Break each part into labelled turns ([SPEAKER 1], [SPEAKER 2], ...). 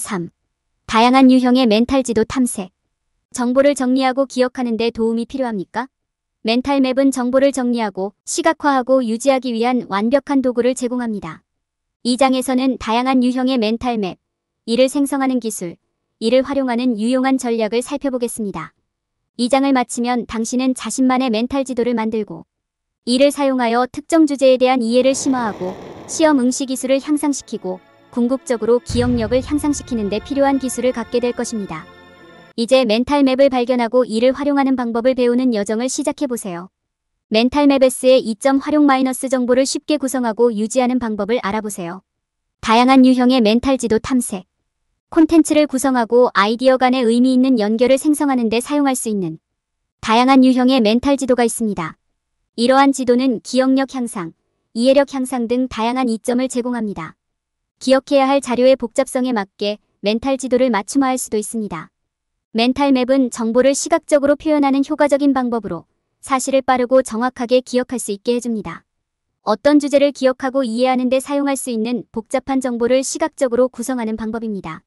[SPEAKER 1] 3. 다양한 유형의 멘탈 지도 탐색. 정보를 정리하고 기억하는 데 도움이 필요합니까? 멘탈 맵은 정보를 정리하고 시각화하고 유지하기 위한 완벽한 도구를 제공합니다. 이 장에서는 다양한 유형의 멘탈 맵, 이를 생성하는 기술, 이를 활용하는 유용한 전략을 살펴보겠습니다. 이 장을 마치면 당신은 자신만의 멘탈 지도를 만들고 이를 사용하여 특정 주제에 대한 이해를 심화하고 시험 응시 기술을 향상시키고 궁극적으로 기억력을 향상시키는 데 필요한 기술을 갖게 될 것입니다. 이제 멘탈 맵을 발견하고 이를 활용하는 방법을 배우는 여정을 시작해보세요. 멘탈 맵S의 2점 활용 마이너스 정보를 쉽게 구성하고 유지하는 방법을 알아보세요. 다양한 유형의 멘탈 지도 탐색. 콘텐츠를 구성하고 아이디어 간의 의미 있는 연결을 생성하는 데 사용할 수 있는 다양한 유형의 멘탈 지도가 있습니다. 이러한 지도는 기억력 향상, 이해력 향상 등 다양한 이점을 제공합니다. 기억해야 할 자료의 복잡성에 맞게 멘탈 지도를 맞춤화할 수도 있습니다. 멘탈 맵은 정보를 시각적으로 표현하는 효과적인 방법으로 사실을 빠르고 정확하게 기억할 수 있게 해줍니다. 어떤 주제를 기억하고 이해하는 데 사용할 수 있는 복잡한 정보를 시각적으로 구성하는 방법입니다.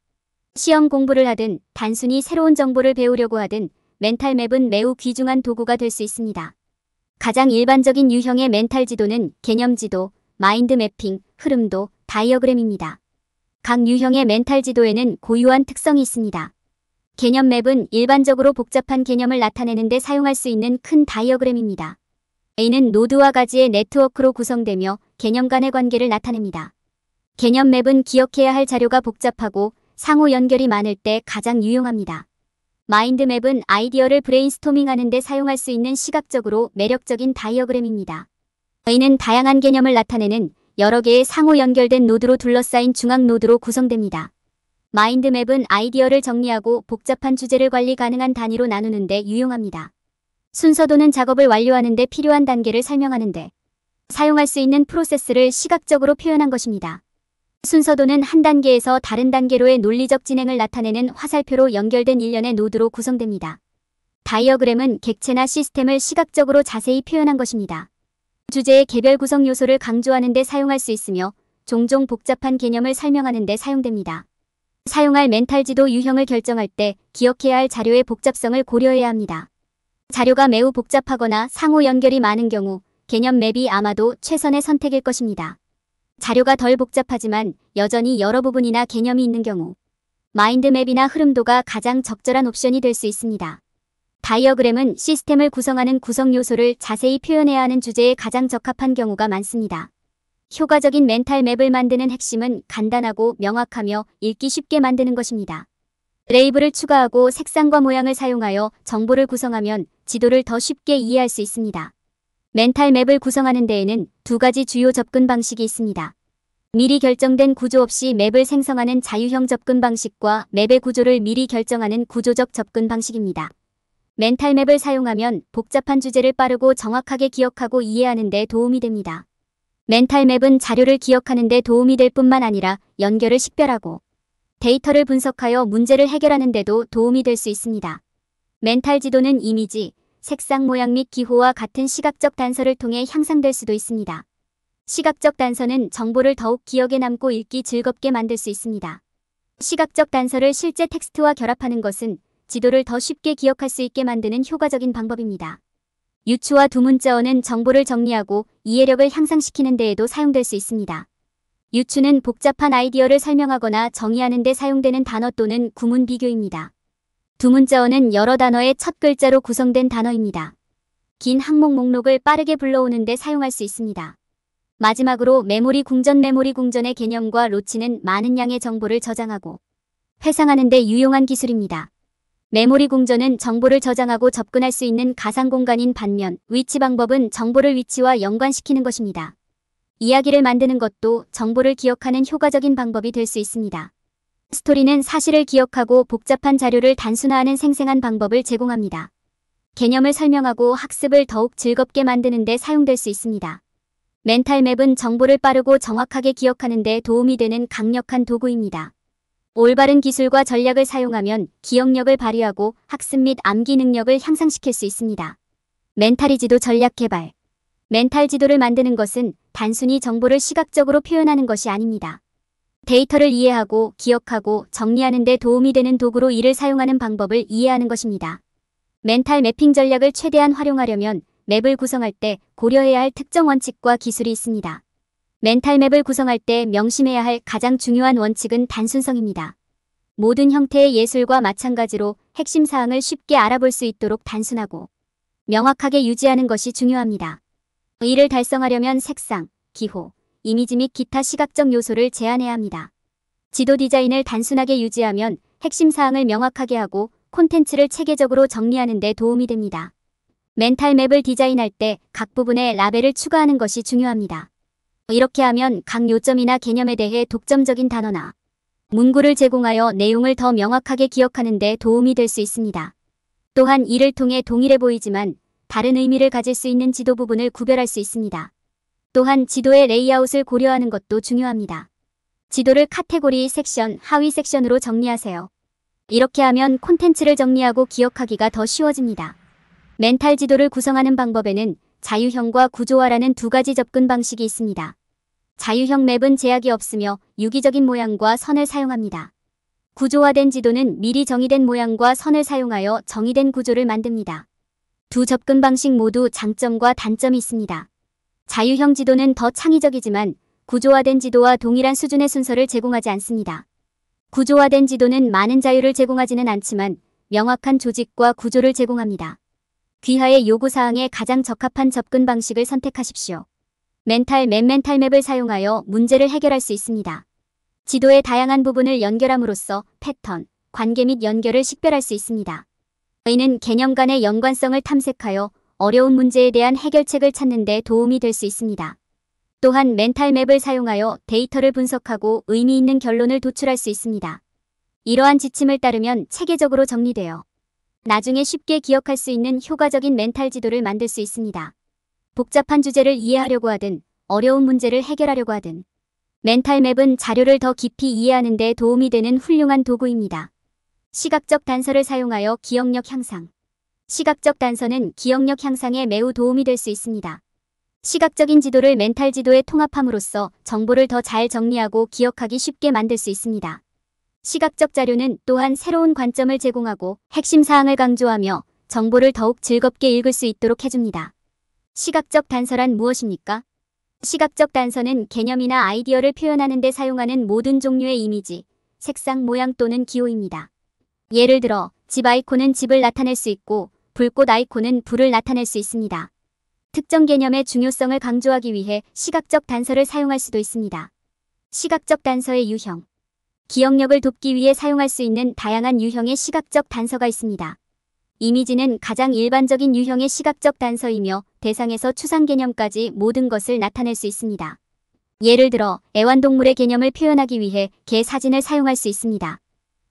[SPEAKER 1] 시험 공부를 하든 단순히 새로운 정보를 배우려고 하든 멘탈 맵은 매우 귀중한 도구가 될 수 있습니다. 가장 일반적인 유형의 멘탈 지도는 개념 지도, 마인드 매핑, 흐름도, 다이어그램입니다. 각 유형의 멘탈 지도에는 고유한 특성이 있습니다. 개념 맵은 일반적으로 복잡한 개념을 나타내는 데 사용할 수 있는 큰 다이어그램입니다. A는 노드와 가지의 네트워크로 구성되며 개념 간의 관계를 나타냅니다. 개념 맵은 기억해야 할 자료가 복잡하고 상호 연결이 많을 때 가장 유용합니다. 마인드 맵은 아이디어를 브레인스토밍하는 데 사용할 수 있는 시각적으로 매력적인 다이어그램입니다. A는 다양한 개념을 나타내는 여러 개의 상호 연결된 노드로 둘러싸인 중앙 노드로 구성됩니다. 마인드 맵은 아이디어를 정리하고 복잡한 주제를 관리 가능한 단위로 나누는 데 유용합니다. 순서도는 작업을 완료하는 데 필요한 단계를 설명하는 데 사용할 수 있는 프로세스를 시각적으로 표현한 것입니다. 순서도는 한 단계에서 다른 단계로의 논리적 진행을 나타내는 화살표로 연결된 일련의 노드로 구성됩니다. 다이어그램은 객체나 시스템을 시각적으로 자세히 표현한 것입니다. 주제의 개별 구성 요소를 강조하는 데 사용할 수 있으며 종종 복잡한 개념을 설명하는 데 사용됩니다. 사용할 멘탈 지도 유형을 결정할 때 기억해야 할 자료의 복잡성을 고려해야 합니다. 자료가 매우 복잡하거나 상호 연결이 많은 경우 개념 맵이 아마도 최선의 선택일 것입니다. 자료가 덜 복잡하지만 여전히 여러 부분이나 개념이 있는 경우 마인드 맵이나 흐름도가 가장 적절한 옵션이 될 수 있습니다. 다이어그램은 시스템을 구성하는 구성 요소를 자세히 표현해야 하는 주제에 가장 적합한 경우가 많습니다. 효과적인 멘탈 맵을 만드는 핵심은 간단하고 명확하며 읽기 쉽게 만드는 것입니다. 레이블을 추가하고 색상과 모양을 사용하여 정보를 구성하면 지도를 더 쉽게 이해할 수 있습니다. 멘탈 맵을 구성하는 데에는 두 가지 주요 접근 방식이 있습니다. 미리 결정된 구조 없이 맵을 생성하는 자유형 접근 방식과 맵의 구조를 미리 결정하는 구조적 접근 방식입니다. 멘탈 맵을 사용하면 복잡한 주제를 빠르고 정확하게 기억하고 이해하는 데 도움이 됩니다. 멘탈 맵은 자료를 기억하는 데 도움이 될 뿐만 아니라 연결을 식별하고 데이터를 분석하여 문제를 해결하는 데도 도움이 될 수 있습니다. 멘탈 지도는 이미지, 색상 모양 및 기호와 같은 시각적 단서를 통해 향상될 수도 있습니다. 시각적 단서는 정보를 더욱 기억에 남고 읽기 즐겁게 만들 수 있습니다. 시각적 단서를 실제 텍스트와 결합하는 것은 지도를 더 쉽게 기억할 수 있게 만드는 효과적인 방법입니다. 유추와 두문자어는 정보를 정리하고 이해력을 향상시키는 데에도 사용될 수 있습니다. 유추는 복잡한 아이디어를 설명하거나 정의하는 데 사용되는 단어 또는 구문 비교입니다. 두문자어는 여러 단어의 첫 글자로 구성된 단어입니다. 긴 항목 목록을 빠르게 불러오는 데 사용할 수 있습니다. 마지막으로 메모리 궁전의 개념과 로치는 많은 양의 정보를 저장하고 회상하는 데 유용한 기술입니다. 메모리 궁전은 정보를 저장하고 접근할 수 있는 가상 공간인 반면 위치 방법은 정보를 위치와 연관시키는 것입니다. 이야기를 만드는 것도 정보를 기억하는 효과적인 방법이 될 수 있습니다. 스토리는 사실을 기억하고 복잡한 자료를 단순화하는 생생한 방법을 제공합니다. 개념을 설명하고 학습을 더욱 즐겁게 만드는 데 사용될 수 있습니다. 멘탈 맵은 정보를 빠르고 정확하게 기억하는 데 도움이 되는 강력한 도구입니다. 올바른 기술과 전략을 사용하면 기억력을 발휘하고 학습 및 암기 능력을 향상시킬 수 있습니다. 멘탈 지도 전략 개발. 멘탈 지도를 만드는 것은 단순히 정보를 시각적으로 표현하는 것이 아닙니다. 데이터를 이해하고 기억하고 정리하는 데 도움이 되는 도구로 이를 사용하는 방법을 이해하는 것입니다. 멘탈 매핑 전략을 최대한 활용하려면 맵을 구성할 때 고려해야 할 특정 원칙과 기술이 있습니다. 멘탈 맵을 구성할 때 명심해야 할 가장 중요한 원칙은 단순성입니다. 모든 형태의 예술과 마찬가지로 핵심 사항을 쉽게 알아볼 수 있도록 단순하고 명확하게 유지하는 것이 중요합니다. 이를 달성하려면 색상, 기호, 이미지 및 기타 시각적 요소를 제한해야 합니다. 지도 디자인을 단순하게 유지하면 핵심 사항을 명확하게 하고 콘텐츠를 체계적으로 정리하는 데 도움이 됩니다. 멘탈 맵을 디자인할 때 각 부분에 라벨을 추가하는 것이 중요합니다. 이렇게 하면 각 요점이나 개념에 대해 독점적인 단어나 문구를 제공하여 내용을 더 명확하게 기억하는 데 도움이 될 수 있습니다. 또한 이를 통해 동일해 보이지만 다른 의미를 가질 수 있는 지도 부분을 구별할 수 있습니다. 또한 지도의 레이아웃을 고려하는 것도 중요합니다. 지도를 카테고리, 섹션, 하위 섹션으로 정리하세요. 이렇게 하면 콘텐츠를 정리하고 기억하기가 더 쉬워집니다. 멘탈 지도를 구성하는 방법에는 자유형과 구조화라는 두 가지 접근 방식이 있습니다. 자유형 맵은 제약이 없으며 유기적인 모양과 선을 사용합니다. 구조화된 지도는 미리 정의된 모양과 선을 사용하여 정의된 구조를 만듭니다. 두 접근 방식 모두 장점과 단점이 있습니다. 자유형 지도는 더 창의적이지만 구조화된 지도와 동일한 수준의 순서를 제공하지 않습니다. 구조화된 지도는 많은 자유를 제공하지는 않지만 명확한 조직과 구조를 제공합니다. 귀하의 요구사항에 가장 적합한 접근 방식을 선택하십시오. 멘탈 맵을 사용하여 문제를 해결할 수 있습니다. 지도의 다양한 부분을 연결함으로써 패턴, 관계 및 연결을 식별할 수 있습니다. 이는 개념 간의 연관성을 탐색하여 어려운 문제에 대한 해결책을 찾는 데 도움이 될 수 있습니다. 또한 멘탈 맵을 사용하여 데이터를 분석하고 의미 있는 결론을 도출할 수 있습니다. 이러한 지침을 따르면 체계적으로 정리되어 나중에 쉽게 기억할 수 있는 효과적인 멘탈 지도를 만들 수 있습니다. 복잡한 주제를 이해하려고 하든 어려운 문제를 해결하려고 하든 멘탈 맵은 자료를 더 깊이 이해하는 데 도움이 되는 훌륭한 도구입니다. 시각적 단서를 사용하여 기억력 향상. 시각적 단서는 기억력 향상에 매우 도움이 될 수 있습니다. 시각적인 지도를 멘탈 지도에 통합함으로써 정보를 더 잘 정리하고 기억하기 쉽게 만들 수 있습니다. 시각적 자료는 또한 새로운 관점을 제공하고 핵심 사항을 강조하며 정보를 더욱 즐겁게 읽을 수 있도록 해줍니다. 시각적 단서란 무엇입니까? 시각적 단서는 개념이나 아이디어를 표현하는 데 사용하는 모든 종류의 이미지, 색상, 모양 또는 기호입니다. 예를 들어 집 아이콘은 집을 나타낼 수 있고 불꽃 아이콘은 불을 나타낼 수 있습니다. 특정 개념의 중요성을 강조하기 위해 시각적 단서를 사용할 수도 있습니다. 시각적 단서의 유형. 기억력을 돕기 위해 사용할 수 있는 다양한 유형의 시각적 단서가 있습니다. 이미지는 가장 일반적인 유형의 시각적 단서이며 대상에서 추상 개념까지 모든 것을 나타낼 수 있습니다. 예를 들어 애완동물의 개념을 표현하기 위해 개 사진을 사용할 수 있습니다.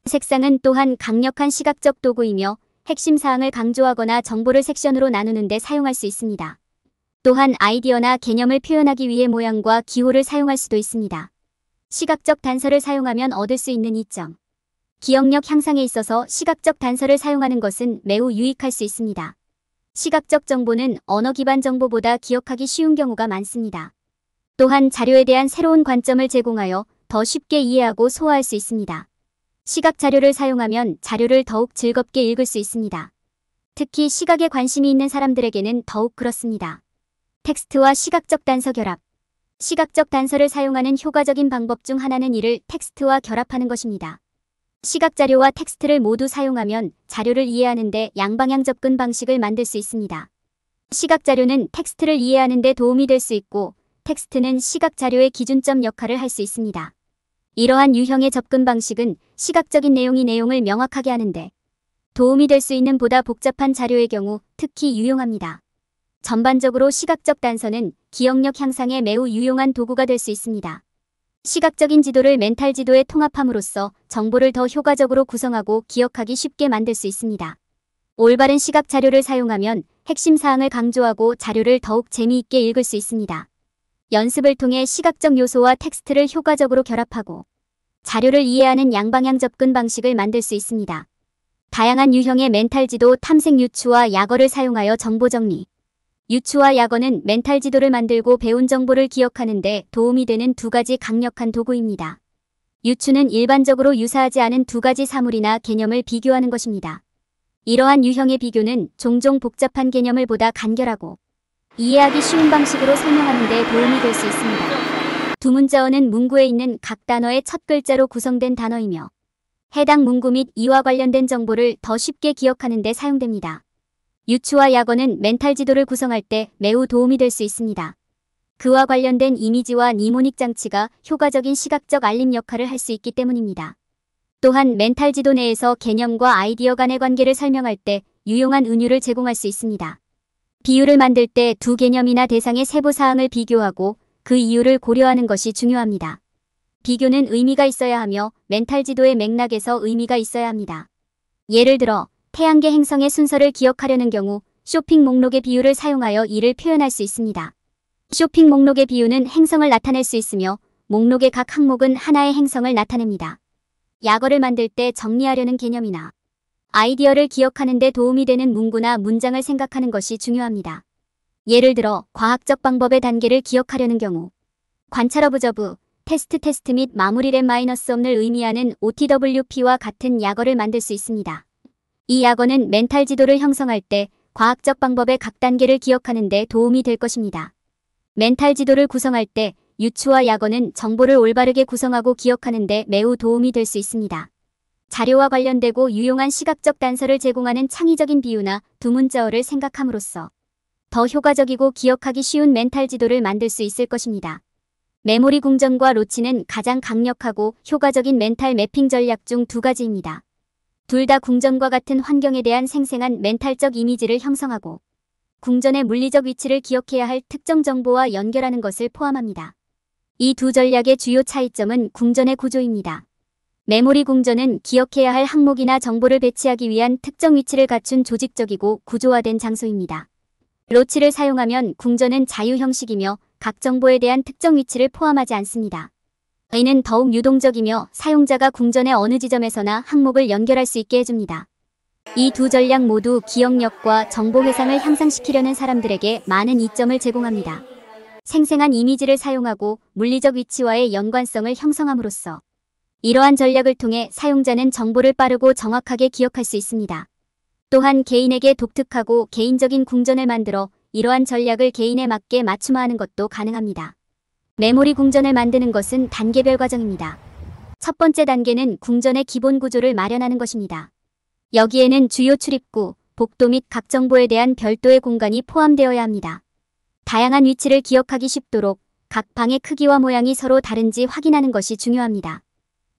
[SPEAKER 1] 색상은 또한 강력한 시각적 도구이며 핵심 사항을 강조하거나 정보를 섹션으로 나누는 데 사용할 수 있습니다. 또한 아이디어나 개념을 표현하기 위해 모양과 기호를 사용할 수도 있습니다. 시각적 단서를 사용하면 얻을 수 있는 이점. 기억력 향상에 있어서 시각적 단서를 사용하는 것은 매우 유익할 수 있습니다. 시각적 정보는 언어 기반 정보보다 기억하기 쉬운 경우가 많습니다. 또한 자료에 대한 새로운 관점을 제공하여 더 쉽게 이해하고 소화할 수 있습니다. 시각 자료를 사용하면 자료를 더욱 즐겁게 읽을 수 있습니다. 특히 시각에 관심이 있는 사람들에게는 더욱 그렇습니다. 텍스트와 시각적 단서 결합. 시각적 단서를 사용하는 효과적인 방법 중 하나는 이를 텍스트와 결합하는 것입니다. 시각 자료와 텍스트를 모두 사용하면 자료를 이해하는 데 양방향 접근 방식을 만들 수 있습니다. 시각 자료는 텍스트를 이해하는 데 도움이 될 수 있고 텍스트는 시각 자료의 기준점 역할을 할 수 있습니다. 이러한 유형의 접근 방식은 시각적인 내용이 내용을 명확하게 하는데 도움이 될 수 있는 보다 복잡한 자료의 경우 특히 유용합니다. 전반적으로 시각적 단서는 기억력 향상에 매우 유용한 도구가 될 수 있습니다. 시각적인 지도를 멘탈 지도에 통합함으로써 정보를 더 효과적으로 구성하고 기억하기 쉽게 만들 수 있습니다. 올바른 시각 자료를 사용하면 핵심 사항을 강조하고 자료를 더욱 재미있게 읽을 수 있습니다. 연습을 통해 시각적 요소와 텍스트를 효과적으로 결합하고 자료를 이해하는 양방향 접근 방식을 만들 수 있습니다. 다양한 유형의 멘탈 지도 탐색 유추와 약어를 사용하여 정보 정리. 유추와 약어는 멘탈 지도를 만들고 배운 정보를 기억하는 데 도움이 되는 두 가지 강력한 도구입니다. 유추는 일반적으로 유사하지 않은 두 가지 사물이나 개념을 비교하는 것입니다. 이러한 유형의 비교는 종종 복잡한 개념을 보다 간결하고 이해하기 쉬운 방식으로 설명하는 데 도움이 될 수 있습니다. 두 문자어는 문구에 있는 각 단어의 첫 글자로 구성된 단어이며 해당 문구 및 이와 관련된 정보를 더 쉽게 기억하는 데 사용됩니다. 유추와 약어는 멘탈 지도를 구성할 때 매우 도움이 될 수 있습니다. 그와 관련된 이미지와 니모닉 장치가 효과적인 시각적 알림 역할을 할 수 있기 때문입니다. 또한 멘탈 지도 내에서 개념과 아이디어 간의 관계를 설명할 때 유용한 은유를 제공할 수 있습니다. 비유를 만들 때 두 개념이나 대상의 세부 사항을 비교하고 그 이유를 고려하는 것이 중요합니다. 비교는 의미가 있어야 하며 멘탈 지도의 맥락에서 의미가 있어야 합니다. 예를 들어 태양계 행성의 순서를 기억하려는 경우 쇼핑 목록의 비유를 사용하여 이를 표현할 수 있습니다. 쇼핑 목록의 비유는 행성을 나타낼 수 있으며 목록의 각 항목은 하나의 행성을 나타냅니다. 약어를 만들 때 정리하려는 개념이나 아이디어를 기억하는 데 도움이 되는 문구나 문장을 생각하는 것이 중요합니다. 예를 들어 과학적 방법의 단계를 기억하려는 경우 관찰 오브저브, 테스트 및 마무리랩 마이너스 없는 의미하는 OTWP와 같은 약어를 만들 수 있습니다. 이 약어는 멘탈 지도를 형성할 때 과학적 방법의 각 단계를 기억하는 데 도움이 될 것입니다. 멘탈 지도를 구성할 때 유추와 약어는 정보를 올바르게 구성하고 기억하는 데 매우 도움이 될 수 있습니다. 자료와 관련되고 유용한 시각적 단서를 제공하는 창의적인 비유나 두 문자어를 생각함으로써 더 효과적이고 기억하기 쉬운 멘탈 지도를 만들 수 있을 것입니다. 메모리 궁전과 로치는 가장 강력하고 효과적인 멘탈 매핑 전략 중 두 가지입니다. 둘 다 궁전과 같은 환경에 대한 생생한 멘탈적 이미지를 형성하고 궁전의 물리적 위치를 기억해야 할 특정 정보와 연결하는 것을 포함합니다. 이 두 전략의 주요 차이점은 궁전의 구조입니다. 메모리 궁전은 기억해야 할 항목이나 정보를 배치하기 위한 특정 위치를 갖춘 조직적이고 구조화된 장소입니다. 로치를 사용하면 궁전은 자유 형식이며 각 정보에 대한 특정 위치를 포함하지 않습니다. 이는 더욱 유동적이며 사용자가 궁전의 어느 지점에서나 항목을 연결할 수 있게 해줍니다. 이 두 전략 모두 기억력과 정보 회상을 향상시키려는 사람들에게 많은 이점을 제공합니다. 생생한 이미지를 사용하고 물리적 위치와의 연관성을 형성함으로써 이러한 전략을 통해 사용자는 정보를 빠르고 정확하게 기억할 수 있습니다. 또한 개인에게 독특하고 개인적인 궁전을 만들어 이러한 전략을 개인에 맞게 맞춤화하는 것도 가능합니다. 메모리 궁전을 만드는 것은 단계별 과정입니다. 첫 번째 단계는 궁전의 기본 구조를 마련하는 것입니다. 여기에는 주요 출입구, 복도 및 각 정보에 대한 별도의 공간이 포함되어야 합니다. 다양한 위치를 기억하기 쉽도록 각 방의 크기와 모양이 서로 다른지 확인하는 것이 중요합니다.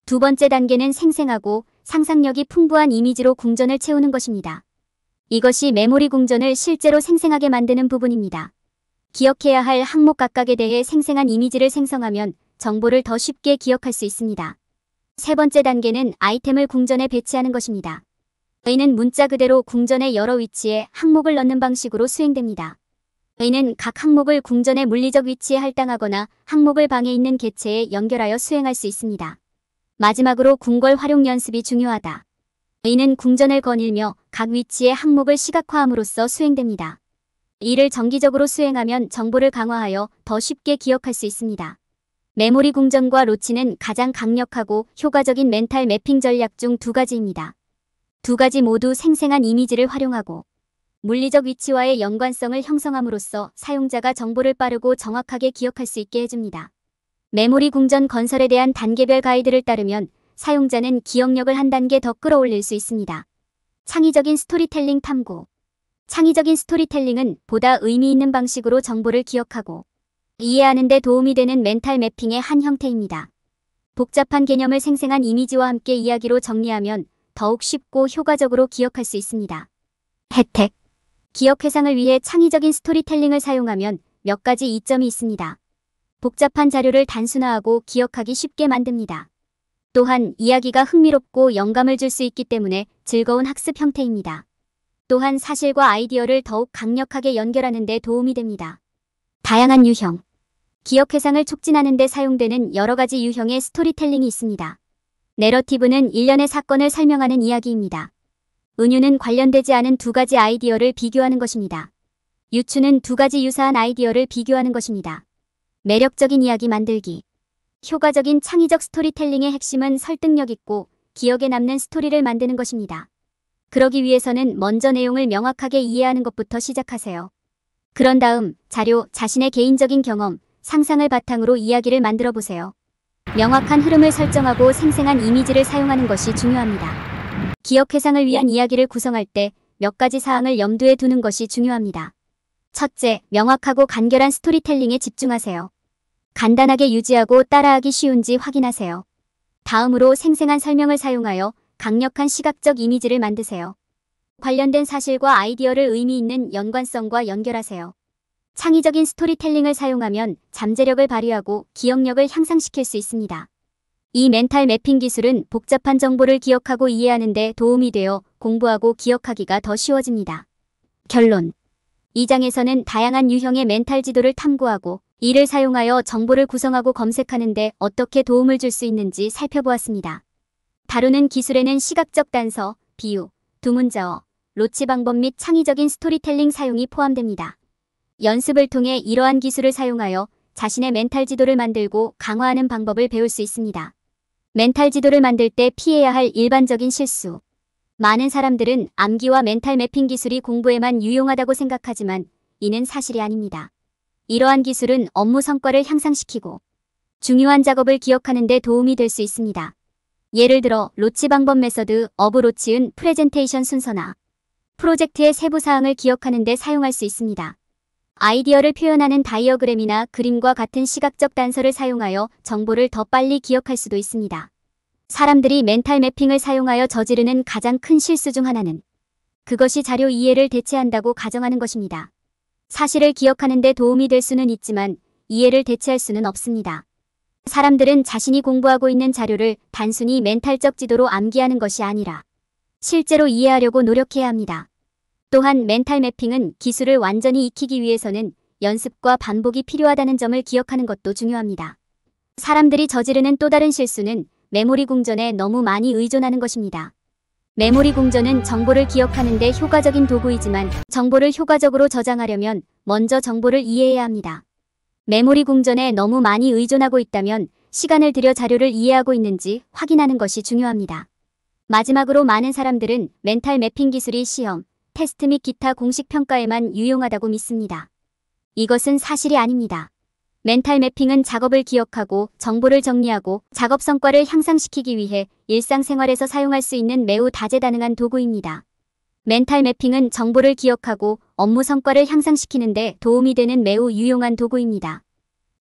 [SPEAKER 1] 두 번째 단계는 생생하고 상상력이 풍부한 이미지로 궁전을 채우는 것입니다. 이것이 메모리 궁전을 실제로 생생하게 만드는 부분입니다. 기억해야 할 항목 각각에 대해 생생한 이미지를 생성하면 정보를 더 쉽게 기억할 수 있습니다. 세 번째 단계는 아이템을 궁전에 배치하는 것입니다. 이는 문자 그대로 궁전의 여러 위치에 항목을 넣는 방식으로 수행됩니다. 이는 각 항목을 궁전의 물리적 위치에 할당하거나 항목을 방에 있는 개체에 연결하여 수행할 수 있습니다. 마지막으로 궁궐 활용 연습이 중요하다. 이는 궁전을 거닐며 각 위치의 항목을 시각화함으로써 수행됩니다. 이를 정기적으로 수행하면 정보를 강화하여 더 쉽게 기억할 수 있습니다. 메모리 궁전과 로치는 가장 강력하고 효과적인 멘탈 매핑 전략 중 두 가지입니다. 두 가지 모두 생생한 이미지를 활용하고 물리적 위치와의 연관성을 형성함으로써 사용자가 정보를 빠르고 정확하게 기억할 수 있게 해줍니다. 메모리 궁전 건설에 대한 단계별 가이드를 따르면 사용자는 기억력을 한 단계 더 끌어올릴 수 있습니다. 창의적인 스토리텔링 탐구. 창의적인 스토리텔링은 보다 의미 있는 방식으로 정보를 기억하고 이해하는 데 도움이 되는 멘탈 매핑의 한 형태입니다. 복잡한 개념을 생생한 이미지와 함께 이야기로 정리하면 더욱 쉽고 효과적으로 기억할 수 있습니다. 혜택. 기억 회상을 위해 창의적인 스토리텔링을 사용하면 몇 가지 이점이 있습니다. 복잡한 자료를 단순화하고 기억하기 쉽게 만듭니다. 또한 이야기가 흥미롭고 영감을 줄 수 있기 때문에 즐거운 학습 형태입니다. 또한 사실과 아이디어를 더욱 강력하게 연결하는 데 도움이 됩니다. 다양한 유형. 기억 회상을 촉진하는 데 사용되는 여러 가지 유형의 스토리텔링이 있습니다. 내러티브는 일련의 사건을 설명하는 이야기입니다. 은유는 관련되지 않은 두 가지 아이디어를 비교하는 것입니다. 유추는 두 가지 유사한 아이디어를 비교하는 것입니다. 매력적인 이야기 만들기. 효과적인 창의적 스토리텔링의 핵심은 설득력 있고 기억에 남는 스토리를 만드는 것입니다. 그러기 위해서는 먼저 내용을 명확하게 이해하는 것부터 시작하세요. 그런 다음 자료, 자신의 개인적인 경험, 상상을 바탕으로 이야기를 만들어 보세요. 명확한 흐름을 설정하고 생생한 이미지를 사용하는 것이 중요합니다. 기억 회상을 위한 이야기를 구성할 때 몇 가지 사항을 염두에 두는 것이 중요합니다. 첫째, 명확하고 간결한 스토리텔링에 집중하세요. 간단하게 유지하고 따라하기 쉬운지 확인하세요. 다음으로 생생한 설명을 사용하여 강력한 시각적 이미지를 만드세요. 관련된 사실과 아이디어를 의미 있는 연관성과 연결하세요. 창의적인 스토리텔링을 사용하면 잠재력을 발휘하고 기억력을 향상시킬 수 있습니다. 이 멘탈 매핑 기술은 복잡한 정보를 기억하고 이해하는 데 도움이 되어 공부하고 기억하기가 더 쉬워집니다. 결론. 이 장에서는 다양한 유형의 멘탈 지도를 탐구하고 이를 사용하여 정보를 구성하고 검색하는 데 어떻게 도움을 줄 수 있는지 살펴보았습니다. 다루는 기술에는 시각적 단서, 비유, 두문자어, 로치 방법 및 창의적인 스토리텔링 사용이 포함됩니다. 연습을 통해 이러한 기술을 사용하여 자신의 멘탈 지도를 만들고 강화하는 방법을 배울 수 있습니다. 멘탈 지도를 만들 때 피해야 할 일반적인 실수. 많은 사람들은 암기와 멘탈 매핑 기술이 공부에만 유용하다고 생각하지만 이는 사실이 아닙니다. 이러한 기술은 업무 성과를 향상시키고 중요한 작업을 기억하는 데 도움이 될 수 있습니다. 예를 들어 로치 방법 메서드 오브 로치은 프레젠테이션 순서나 프로젝트의 세부 사항을 기억하는 데 사용할 수 있습니다. 아이디어를 표현하는 다이어그램이나 그림과 같은 시각적 단서를 사용하여 정보를 더 빨리 기억할 수도 있습니다. 사람들이 멘탈 매핑을 사용하여 저지르는 가장 큰 실수 중 하나는 그것이 자료 이해를 대체한다고 가정하는 것입니다. 사실을 기억하는 데 도움이 될 수는 있지만 이해를 대체할 수는 없습니다. 사람들은 자신이 공부하고 있는 자료를 단순히 멘탈적 지도로 암기하는 것이 아니라 실제로 이해하려고 노력해야 합니다. 또한 멘탈 매핑은 기술을 완전히 익히기 위해서는 연습과 반복이 필요하다는 점을 기억하는 것도 중요합니다. 사람들이 저지르는 또 다른 실수는 메모리 궁전에 너무 많이 의존하는 것입니다. 메모리 궁전은 정보를 기억하는 데 효과적인 도구이지만 정보를 효과적으로 저장하려면 먼저 정보를 이해해야 합니다. 메모리 궁전에 너무 많이 의존하고 있다면 시간을 들여 자료를 이해하고 있는지 확인하는 것이 중요합니다. 마지막으로 많은 사람들은 멘탈 매핑 기술이 시험, 테스트 및 기타 공식 평가에만 유용하다고 믿습니다. 이것은 사실이 아닙니다. 멘탈 매핑은 작업을 기억하고 정보를 정리하고 작업 성과를 향상시키기 위해 일상생활에서 사용할 수 있는 매우 다재다능한 도구입니다. 멘탈 매핑은 정보를 기억하고 업무 성과를 향상시키는 데 도움이 되는 매우 유용한 도구입니다.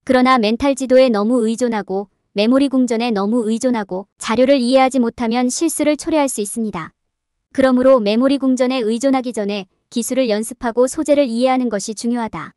[SPEAKER 1] 그러나 멘탈 지도에 너무 의존하고 메모리 궁전에 너무 의존하고 자료를 이해하지 못하면 실수를 초래할 수 있습니다. 그러므로 메모리 궁전에 의존하기 전에 기술을 연습하고 소재를 이해하는 것이 중요하다.